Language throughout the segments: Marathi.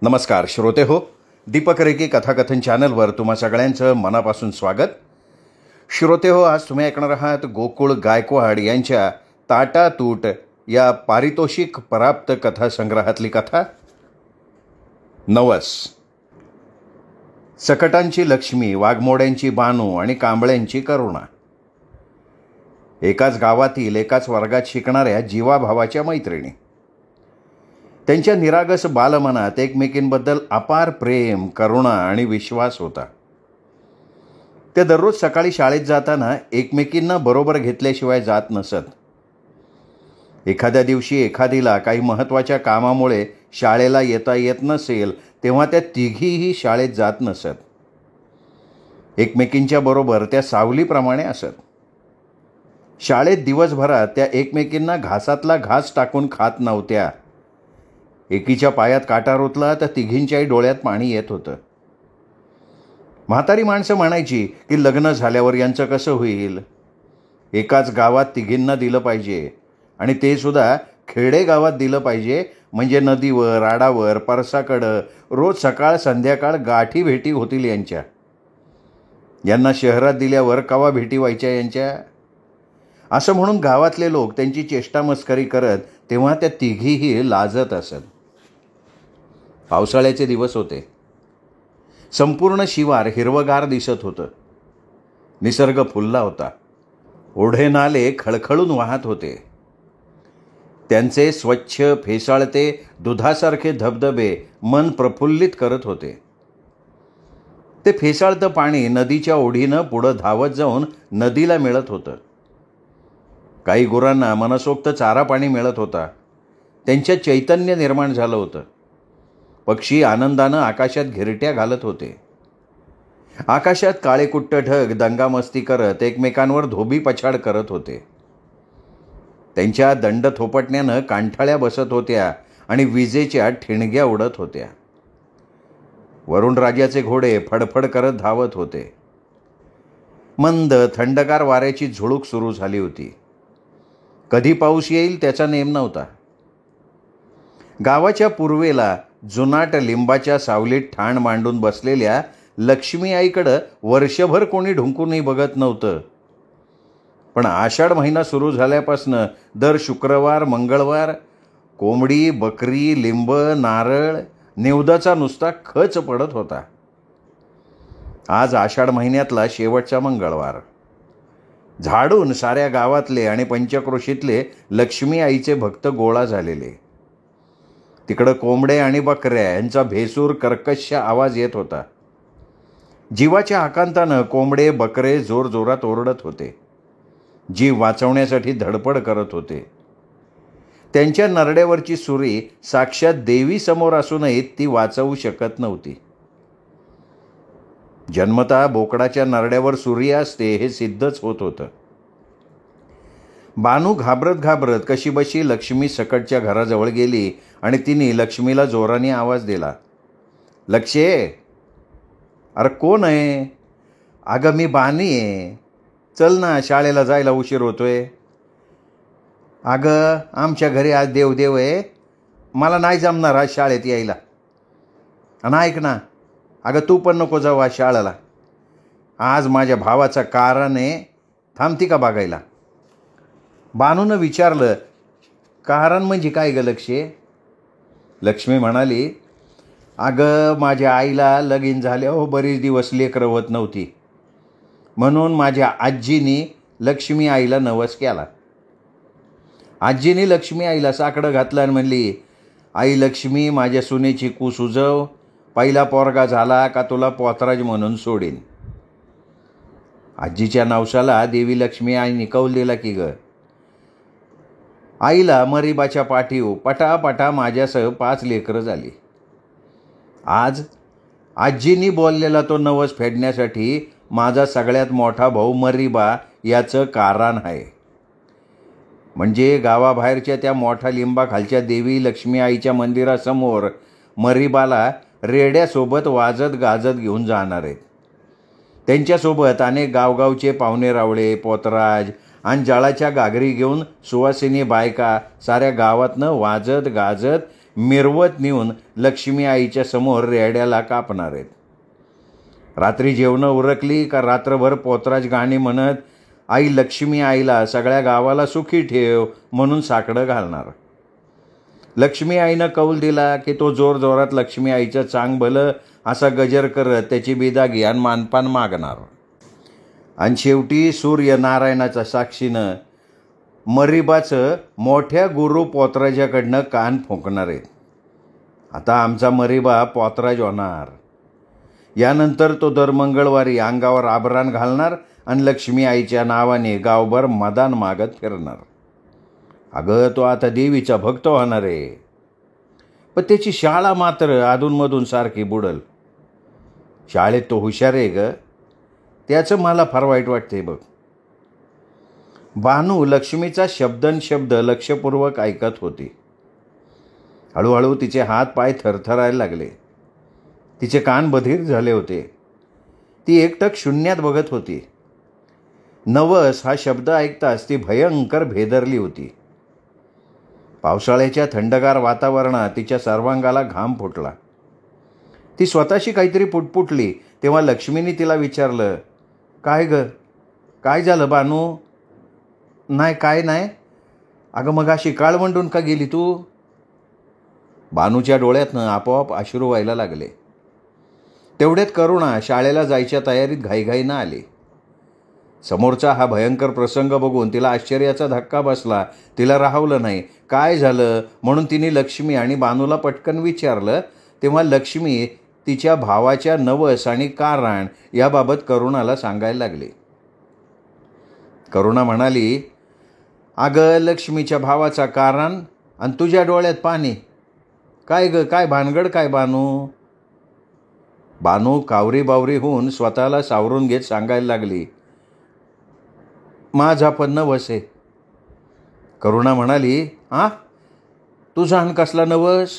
नमस्कार श्रोते हो, दीपक रेकी कथाकथन चॅनलवर तुम्हा सगळ्यांचं मनापासून स्वागत. श्रोते हो, आज तुम्ही ऐकणार आहात गोकुळ गायकवाड यांच्या ताटातूट या पारितोषिक प्राप्त कथासंग्रहातली कथा नवस. सकटांची लक्ष्मी, वाघमोड्यांची बानू आणि कांबळ्यांची करुणा. एकाच गावातील एकाच वर्गात शिकणाऱ्या जीवाभावाच्या मैत्रिणी. त्यांच्या निरागस बालमनात एकमेकींबद्दल अपार प्रेम, करुणा आणि विश्वास होता. ते दररोज सकाळी शाळेत जाताना एकमेकींना बरोबर घेतल्याशिवाय जात नसत. एखाद्या दिवशी एखादीला काही महत्त्वाच्या कामामुळे शाळेला येता येत नसेल तेव्हा त्या तिघीही शाळेत जात नसत. एकमेकींच्या बरोबर त्या सावलीप्रमाणे असत. शाळेत दिवसभरात त्या एकमेकींना घासातला घास टाकून खात नव्हत्या. एकीच्या पायात काटा रुतला तर तिघींच्याही डोळ्यात पाणी येत होतं. म्हातारी माणसं म्हणायची की लग्न झाल्यावर यांचं कसं होईल. एकाच गावात तिघींना दिलं पाहिजे आणि ते सुद्धा खेडेगावात दिलं पाहिजे, म्हणजे नदीवर, आडावर, परसाकडं रोज सकाळ संध्याकाळ गाठी भेटी होतील यांच्या. यांना शहरात दिल्यावर कवा भेटी व्हायच्या यांच्या, असं म्हणून गावातले लोक त्यांची चेष्टा मस्करी करत तेव्हा त्या तिघीही लाजत असत. पावसाळ्याचे दिवस होते. संपूर्ण शिवार हिरवगार दिसत होतं. निसर्ग फुलला होता. ओढे नाले खळखळून वाहत होते. त्यांचे स्वच्छ फेसाळते दुधासारखे धबधबे मन प्रफुल्लित करत होते. ते फेसाळतं पाणी नदीच्या ओढीनं पुढं धावत जाऊन नदीला मिळत होतं. काही गुरांना मनसोक्त चारा पाणी मिळत होता. त्यांच्यात चैतन्य निर्माण झालं होतं. पक्षी आनंदानं आकाशात घिरट्या घालत होते. आकाशात काळेकुट्ट ढग दंगामस्ती करत एकमेकांवर धोबी पछाड करत होते. त्यांच्या दंड थोपटण्यानं कांठाळ्या बसत होत्या आणि विजेच्या ठिणग्या उडत होत्या. वरुण राजाचे घोडे फडफड करत धावत होते. मंद थंडगार वाऱ्याची झुळूक सुरू झाली होती. कधी पाऊस येईल त्याचा नेम नव्हता. गावाच्या पूर्वेला जुनाट लिंबाच्या सावलीत ठाण मांडून बसलेल्या लक्ष्मी आईकडं वर्षभर कोणी ढुंकूनही बघत नव्हतं. पण आषाढ महिना सुरू झाल्यापासनं दर शुक्रवार, मंगळवार कोंबडी, बकरी, लिंब, नारळ, निवदाचा नुसता खच पडत होता. आज आषाढ महिन्यातला शेवटचा मंगळवार. झाडून साऱ्या गावातले आणि पंचक्रोशीतले लक्ष्मी आईचे भक्त गोळा झालेले. तिकडं कोंबड्या आणि बकऱ्या यांचा भेसूर कर्कश आवाज येत होता. जीवाच्या आकांतानं कोंबडे बकरे जोरजोरात ओरडत होते. जीव वाचवण्यासाठी धडपड करत होते. त्यांच्या नरड्यावरची सुरी साक्षात देवी समोर असूनही ती वाचवू शकत नव्हती. जन्मतः बोकडाच्या नरड्यावर सुरी असते हे सिद्धच होत होतं. बानू घाबरत घाबरत कशीबशी लक्ष्मी सकटच्या घराजवळ गेली आणि तिने लक्ष्मीला जोराने आवाज दिला. लक्ष्ये, अरे कोण आहे? अगं मी बानी आहे. चल ना, शाळेला जायला उशीर होतोय. अगं आमच्या घरी आज देवदेव आहे, मला नाही जमणार आज शाळेत यायला. आणि ऐक ना, अगं तू पण नको जाऊ आज शाळेला. आज माझ्या भावाचा कारण आहे, थांबती का बघायला? बानूनं विचारलं. कारण म्हणजे काय गं लक्ष्ये? लक्ष्मी म्हणाली, अगं माझ्या आईला लगीन झाल्यावर बरीच दिवस लेकरं होत नव्हती, म्हणून माझ्या आजीनी लक्ष्मी आईला नवस केला. आजीने लक्ष्मी आईला साकडं घातलं आणि म्हणली, आई लक्ष्मी, माझ्या सुनेची कूस उजव. पहिला पोरगा झाला का तुला पोतराज म्हणून सोडीन. आजीच्या नवसाला देवी लक्ष्मी आईने कौल दिला की ग. आईला मरीबाच्या पाठीव पटापटा माझ्यासह 5 लेकरं झाली. आज आजींनी बोललेला तो नवस फेडण्यासाठी माझा सगळ्यात मोठा भाऊ मरीबा याचं कारण आहे. म्हणजे गावाबाहेरच्या त्या मोठ्या लिंबाखालच्या देवी लक्ष्मी आईच्या मंदिरासमोर मरीबाला रेड्यासोबत वाजत गाजत घेऊन जाणार आहेत. त्यांच्यासोबत अनेक गावगावचे पाहुणे रावळे, पोतराज आणि जाळाच्या गागरी घेऊन सुवासिनी बायका साऱ्या गावातनं वाजत गाजत मिरवत नेऊन लक्ष्मी आईच्या समोर रेड्याला कापणार आहेत. रात्री जेवणं उरकली का रात्रभर पोतराज गाणी म्हणत आई लक्ष्मी आईला सगळ्या गावाला सुखी ठेव म्हणून साकडं घालणार. लक्ष्मी आईनं कौल दिला की तो जोरजोरात लक्ष्मी आईचं चांग भलं असा गजर करत त्याची बिदागी आणि मानपान मागणार. आणि शेवटी सूर्यनारायणाच्या साक्षीनं मरीबाचं मोठ्या गुरु पोतराजाकडनं कान फुंकणार आहेत. आता आमचा मरीबा पोतराज होणार. यानंतर तो दर मंगळवारी अंगावर आभरण घालणार आणि लक्ष्मी आईच्या नावाने गावभर मदान मागत फिरणार. अगं तो आता देवीचा भक्त होणार आहे. पण त्याची शाळा मात्र अधूनमधून सारखी बुडल. शाळेत तो हुशार आहे ग, त्याचं मला फार वाईट वाटते बघ. बानू लक्ष्मीचा शब्दनशब्द लक्षपूर्वक ऐकत होती. हळूहळू तिचे हात पाय थरथरायला लागले. तिचे कान बधीर झाले होते. ती एकटक शून्यात बघत होती. नवस हा शब्द ऐकताच ती भयंकर भेदरली होती. पावसाळ्याच्या थंडगार वातावरणात तिच्या सर्वांगाला घाम फुटला. ती स्वतःशी काहीतरी पुटपुटली तेव्हा लक्ष्मीने तिला विचारलं, काय ग, काय झालं बानू? नाही काय नाही. अगं मग अशी काळवंडून का गेली तू? बानूच्या डोळ्यातनं आपोआप अश्रू व्हायला लागले. तेवढ्यात करुणा शाळेला जायच्या तयारीत घाईघाईनं आली. समोरचा हा भयंकर प्रसंग बघून तिला आश्चर्याचा धक्का बसला. तिला राहवलं नाही. काय झालं म्हणून तिने लक्ष्मी आणि बानूला पटकन विचारलं. तेव्हा लक्ष्मी तिच्या भावाच्या नवस आणि कारण याबाबत करुणाला सांगायला लागली. करुणा म्हणाली, अगं लक्ष्मीच्या भावाचा कारण आणि तुझ्या डोळ्यात पाणी. काय ग, काय भानगड काय बानू? बानू कावरी बावरी होऊन स्वतःला सावरून घेत सांगायला लागली, माझा पण नवस आहे. करुणा म्हणाली, तुझा आणि कसला नवस?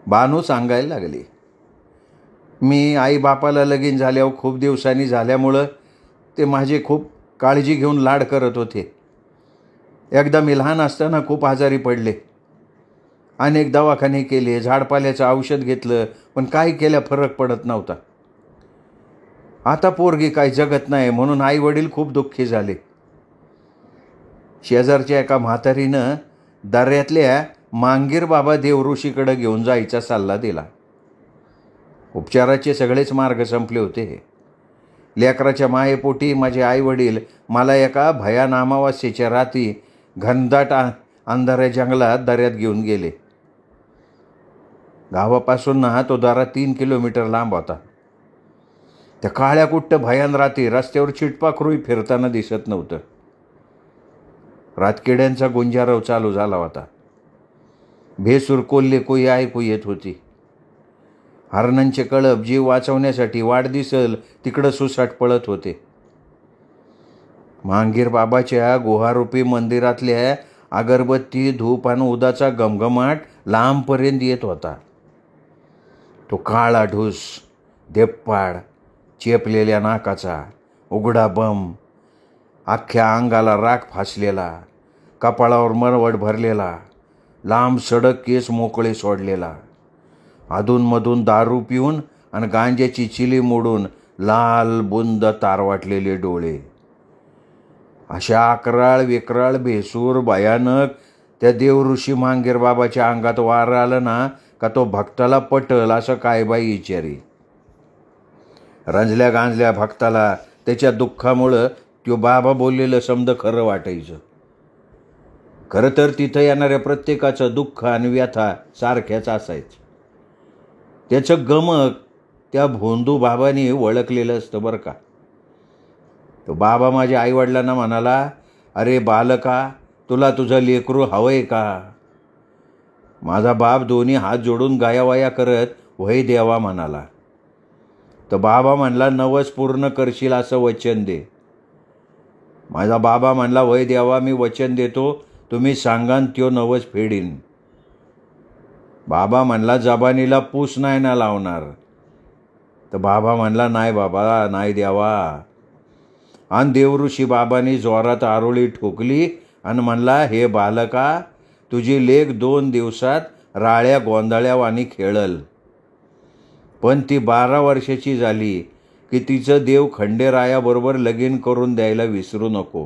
बानू सांगायला लागली, मी आई बापाला लगीन झाल्यावर खूप दिवसांनी झाल्यामुळं ते माझे खूप काळजी घेऊन लाड करत होते. एकदा मी लहान असताना खूप आजारी पडले. अनेक दवाखाने केले, झाडपाल्याचं औषध घेतलं, पण काही केल्या फरक पडत नव्हता. आता पोरगी काही जगत नाही म्हणून आई वडील खूप दुःखी झाले. शेजारच्या एका म्हातारीनं दर्यातल्या मांगीर बाबा देवऋषीकडे घेऊन जायचा सल्ला दिला. उपचाराचे सगळेच मार्ग संपले होते. लेकराच्या मायेपोटी माझे आई वडील मला एका भयान अमावास्येच्या रात्री घनदाट अंधाऱ्या जंगलात दऱ्यात घेऊन गेले. गावापासून तो दरा 3 किलोमीटर लांब होता. त्या काळ्या कुट्ट भयान रात्री रस्त्यावर चिटपाखरूही फिरताना दिसत नव्हतं. रातकिड्यांचा गुंजारव चालू झाला होता. भेसूर कोल्हे कोई ऐकू येत होती. हरणांचे कळप जीव वाचवण्यासाठी वाट दिसल तिकडं सुसाट पळत होते. मांगीर बाबाच्या गुहारूपी मंदिरातल्या अगरबत्ती, धूप आणि उदाचा घमघमाट लांबपर्यंत येत होता. तो काळा ढूस, देप्पाड, चेपलेल्या नाकाचा, उघडा बम, अख्ख्या अंगाला राख फासलेला, कपाळावर मरवट भरलेला, लांब सडक केस मोकळे सोडलेला, अधूनमधून दारू पिऊन आणि गांज्याची चिली मोडून लाल बुंद तारवाटलेले डोळे. अशा अकराळ विक्राळ भेसूर भयानक त्या देवऋषी मांगीर बाबाच्या अंगात वार आलं ना का तो भक्ताला पटल असं काय बाई विचारी. रंजल्या गांजल्या भक्ताला त्याच्या दुःखामुळं तो बाबा बोललेलं समद खरं वाटायचं. खरं तर तिथं येणाऱ्या प्रत्येकाचं दुःख आणि व्यथा सारख्याच असायचं. त्याचं गमक त्या भोंदू बाबांनी ओळखलेलं असतं बरं का. तो बाबा माझ्या आईवडिलांना म्हणाला, अरे बालका, तुला तुझं लेकरू हवंय का? माझा बाप दोन्ही हात जोडून गायावाया करत वही देवा म्हणाला. तर बाबा म्हणला, नवस पूर्ण करशील असं वचन दे. माझा बाबा म्हणला, वय देवा मी वचन देतो, तुम्ही सांगान त्यो नवस फेडीन. बाबा म्हणला, जबानीला पूस नाही ना लावणार. तर बाबा म्हणला, नाही बाबा, नाही द्यावा. आणि देवऋषी बाबांनी जोरात आरोळी ठोकली आणि म्हणला, हे बालका, तुझी लेक 2 दिवसात राळ्या गोंधळ्यावानी खेळल. पण ती 12 वर्षाची झाली की तिचं देव खंडेरायाबरोबर लगीन करून द्यायला विसरू नको.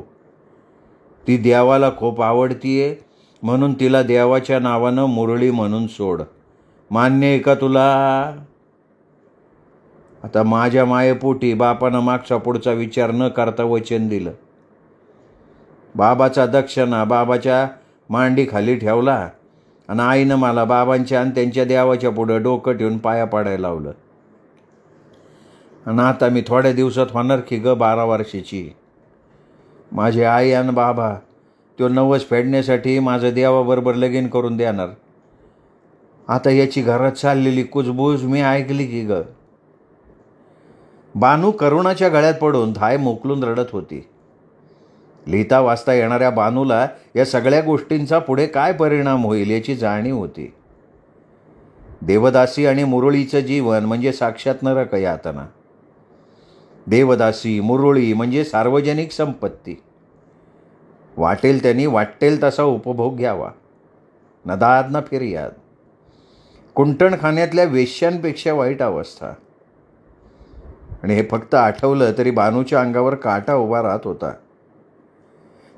ती देवाला खूप आवडतीये म्हणून तिला देवाच्या नावानं मुरळी म्हणून सोड. मान्य आहे का तुला? आता माझ्या मायेपोटी बापानं मागचा पुढचा विचार न करता वचन दिलं. बाबाचा दक्षिणा बाबाच्या मांडीखाली ठेवला आणि आईनं मला बाबांच्या आणि त्यांच्या देवाच्या पुढं डोकं ठेवून पाया पाडायला लावलं. आणि आता मी थोड्या दिवसात होणार की 12 वर्षाची. माझी आई आणि बाबा तो नवस फेडण्यासाठी माझं देवाबरोबर लगीन करून देणार. आता याची घरात चाललेली कुजबूज मी ऐकली की बानू करुणाच्या गळ्यात पडून धाय मोकलून रडत होती. लिहिता वाचता येणाऱ्या बानूला या सगळ्या गोष्टींचा पुढे काय परिणाम होईल याची जाणीव होती. देवदासी आणि मुरळीचं जीवन म्हणजे साक्षात नरक यातना. देवदासी मुरळी म्हणजे सार्वजनिक संपत्ती. वाटेल त्यांनी वाटेल तसा उपभोग घ्यावा. न दाद ना फिर्याद. कुंटणखान्यातल्या वेश्यांपेक्षा वाईट अवस्था. आणि हे फक्त आठवलं तरी बानूच्या अंगावर काटा उभा राहत होता.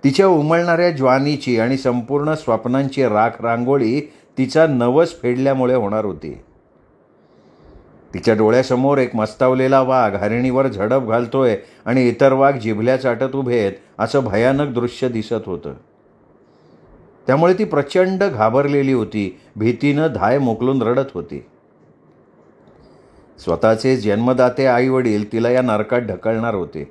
तिच्या उमलणाऱ्या ज्वानीची आणि संपूर्ण स्वप्नांची राख रांगोळी तिचा नवस फेडल्यामुळे होणार होती. तिच्या डोळ्यासमोर एक मस्तावलेला वाघ हरिणीवर झडप घालतोय आणि इतर वाघ जिभल्या चाटत उभेत असं भयानक दृश्य दिसत होतं. त्यामुळे ती प्रचंड घाबरलेली होती. भीतीनं धाय मोकलून रडत होती. स्वतःचे जन्मदाते आई वडील तिला या नरकात ढकलणार होते.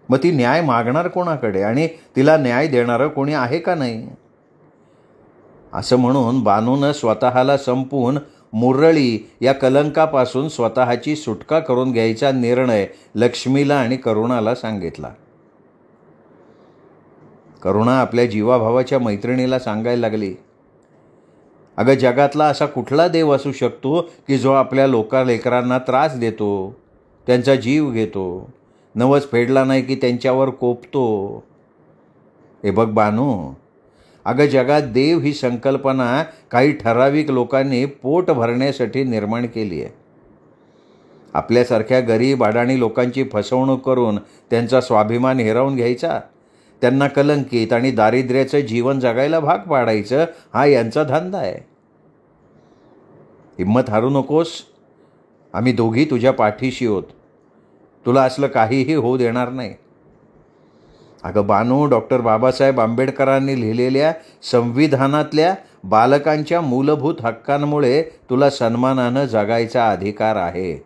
मग ती न्याय मागणार कोणाकडे आणि तिला न्याय देणारं कोणी आहे का नाही? असं म्हणून बानूनं स्वतःला संपवून मुरळी या कलंकापासून स्वतःची सुटका करून घ्यायचा निर्णय लक्ष्मीला आणि करुणाला सांगितला. करुणा आपल्या जीवाभावाच्या मैत्रिणीला सांगायला लागली, अगं जगातला असा कुठला देव असू शकतो की जो आपल्या लेकरांना त्रास देतो, त्यांचा जीव घेतो, नवस फेडला नाही की त्यांच्यावर कोपतो. हे बघ बानू, अगं जगात देव ही संकल्पना काही ठराविक लोकांनी पोट भरण्यासाठी निर्माण केली आहे. आपल्यासारख्या गरीब अडाणी लोकांची फसवणूक करून त्यांचा स्वाभिमान हिरावून घ्यायचा, त्यांना कलंकित आणि दारिद्र्याचं जीवन जगायला भाग पाडायचं, हा यांचा धंदा आहे. हिम्मत हारू नकोस. आम्ही दोघी तुझ्या पाठीशी आहोत. तुला असलं काहीही होऊ देणार नाही. अगं बानू, डॉक्टर बाबासाहेब आंबेडकरांनी लिहिलेल्या संविधानातल्या बालकांच्या मूलभूत हक्कांमुळे तुला सन्मानानं जगायचा अधिकार आहे.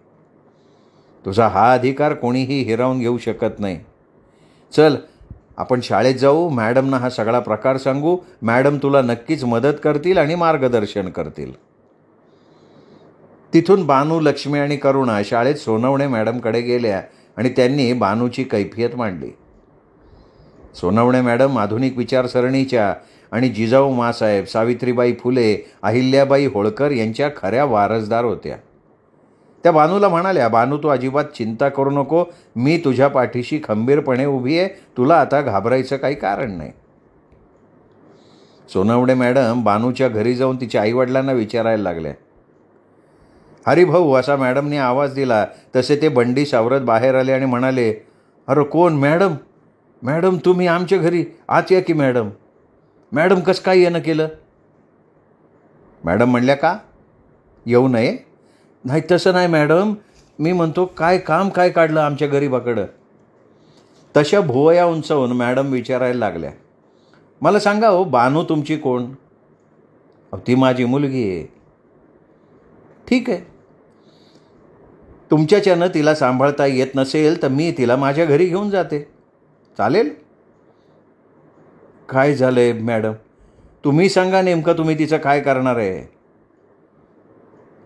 तुझा हा अधिकार कोणीही हिरावून घेऊ शकत नाही. चल आपण शाळेत जाऊ. मॅडमना हा सगळा प्रकार सांगू. मॅडम तुला नक्कीच मदत करतील आणि मार्गदर्शन करतील. तिथून बानू, लक्ष्मी आणि करुणा शाळेत सोनवणे मॅडमकडे गेल्या आणि त्यांनी बानूची कैफियत मांडली. सोनवणे मॅडम आधुनिक विचारसरणीच्या आणि जिजाऊ माँसाहेब, सावित्रीबाई फुले, अहिल्याबाई होळकर यांच्या खऱ्या वारसदार होत्या. त्या बानूला म्हणाल्या, बानू तू अजिबात चिंता करू नको. मी तुझ्या पाठीशी खंबीरपणे उभी आहे. तुला आता घाबरायचं काही कारण नाही. सोनवणे मॅडम बानूच्या घरी जाऊन तिच्या आईवडिलांना विचारायला लागल्या. हरिभाऊ असा मॅडमने आवाज दिला तसे ते बंडी सावरत बाहेर आले आणि म्हणाले, अरे कोण? मॅडम? मॅडम तुम्ही आमच्या घरी आत या की मॅडम. मॅडम कसं काय येणं केलं? मॅडम म्हणल्या, का येऊ नये? नाही तसं नाही मॅडम, मी म्हणतो काय काम काय काढलं आमच्या गरीबाकडं? तशा भुवया उंचावून मॅडम विचारायला लागल्या, मला सांगा हो बानू तुमची कोण? ती माझी मुलगी आहे. ठीक आहे, तुमच्याच्यानं तिला सांभाळता येत नसेल तर मी तिला माझ्या घरी घेऊन जाते, चालेल? काय झालं आहे मॅडम? तुम्ही सांगा नेमकं तुम्ही तिचं काय करणार आहे?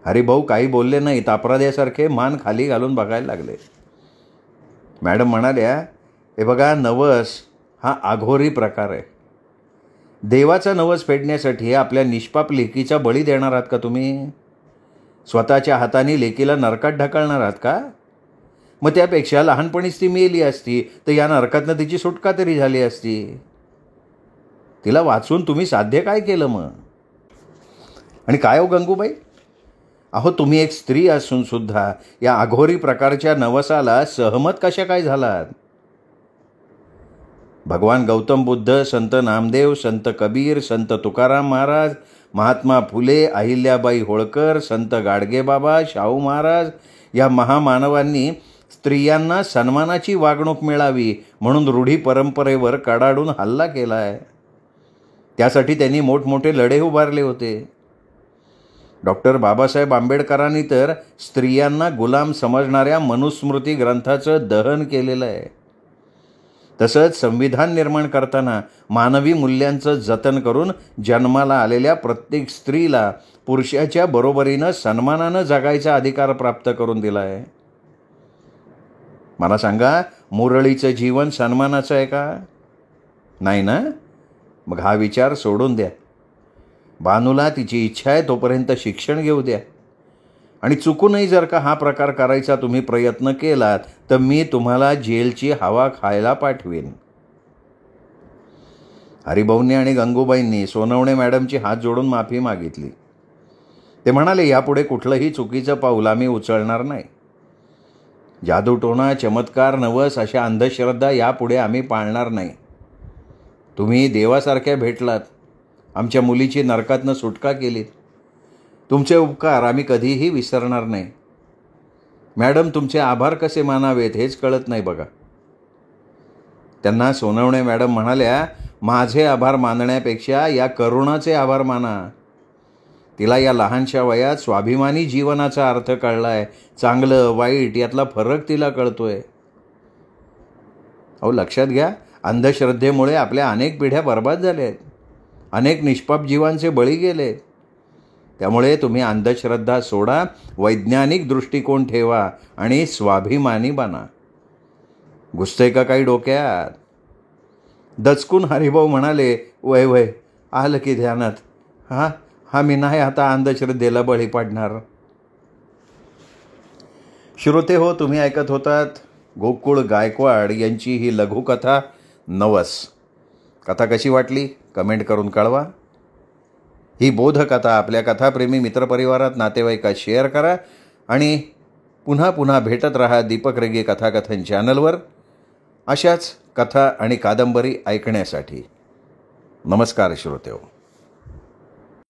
हरिभाऊ काही बोलले नाहीत. अपराध्यासारखे मान खाली घालून बघायला लागले. मॅडम म्हणाल्या, हे बघा, नवस हा आघोरी प्रकार आहे. देवाचा नवस फेडण्यासाठी आपल्या निष्पाप लेकीचा बळी देणार आहात का तुम्ही? स्वतःच्या हाताने लेकीला नरकात ढकलणार आहात का? मग त्यापेक्षा लहानपणीच ती मेली असती तर या नरकातनं तिची सुटका तरी झाली असती. तिला वाचून तुम्ही साध्य काय केलं मग? आणि काय हो गंगूबाई, अहो तुम्ही एक स्त्री असून सुद्धा या अघोरी प्रकारच्या नवसाला सहमत कशा काय झालात? भगवान गौतम बुद्ध, संत नामदेव, संत कबीर, संत तुकाराम महाराज, महात्मा फुले, अहिल्याबाई होळकर, संत गाडगेबाबा, शाहू महाराज या महामानवांनी स्त्रियांना सन्मानाची वागणूक मिळावी म्हणून रूढी परंपरेवर कडाडून हल्ला केला आहे. त्यासाठी त्यांनी मोठमोठे लढे उभारले होते. डॉक्टर बाबासाहेब आंबेडकरांनी तर स्त्रियांना गुलाम समजणाऱ्या मनुस्मृती ग्रंथाचं दहन केलेलं आहे. तसंच संविधान निर्माण करताना मानवी मूल्यांचं जतन करून जन्माला आलेल्या प्रत्येक स्त्रीला पुरुषाच्या बरोबरीनं सन्मानानं जगायचा अधिकार प्राप्त करून दिला आहे. मला सांगा, मुरळीचं जीवन सन्मानाचं आहे का? नाही ना? मग हा विचार सोडून द्या. बानूला तिची इच्छा आहे तोपर्यंत शिक्षण घेऊ द्या. आणि चुकूनही जर का हा प्रकार करायचा तुम्ही प्रयत्न केलात तर मी तुम्हाला जेलची हवा खायला पाठवीन. हरिभाऊंनी आणि गंगूबाईंनी सोनवणे मॅडमची हात जोडून माफी मागितली. ते म्हणाले, यापुढे कुठलंही चुकीचं पाऊल आम्ही उचलणार नाही. जादूटोणा, चमत्कार, नवस अशा अंधश्रद्धा यापुढे आम्ही पाळणार नाही. तुम्ही देवासारख्या भेटलात, आमच्या मुलीची नरकातनं सुटका केलीत. तुमचे उपकार आम्ही कधीही विसरणार नाही. मॅडम, तुमचे आभार कसे मानावेत हेच कळत नाही बघा. त्यांना सोनवणे मॅडम म्हणाल्या, माझे आभार मानण्यापेक्षा या करुणाचे आभार माना. तिला या लहानशा वयात स्वाभिमानी जीवनाचा अर्थ कळलाय. चांगलं वाईट यातला फरक तिला कळतोय. अहो लक्षात घ्या, अंधश्रद्धेमुळे आपल्या अनेक पिढ्या बर्बाद झाल्या आहेत. अनेक निष्पाप जीवांचे बळी गेलेत. त्यामुळे तुम्ही अंधश्रद्धा सोडा, वैज्ञानिक दृष्टिकोन ठेवा आणि स्वाभिमानी बना. घुसतंय का काही डोक्यात? दचकून हरिभाऊ म्हणाले, वय वय आलं की ध्यानात. हा मी नाही आता अंधश्रद्धेला बळी पडणार. श्रोते हो, तुम्ही ऐकत होतात गोकुळ गायकवाड यांची ही लघुकथा नवस. कथा कशी वाटली कमेंट करून कळवा. ही बोधकथा आपल्या कथाप्रेमी मित्रपरिवारात, नातेवाईकात शेअर करा आणि पुन्हा पुन्हा भेटत राहा दीपक रेगे कथाकथन चॅनलवर अशाच कथा आणि कादंबरी ऐकण्यासाठी. नमस्कार श्रोतेहो.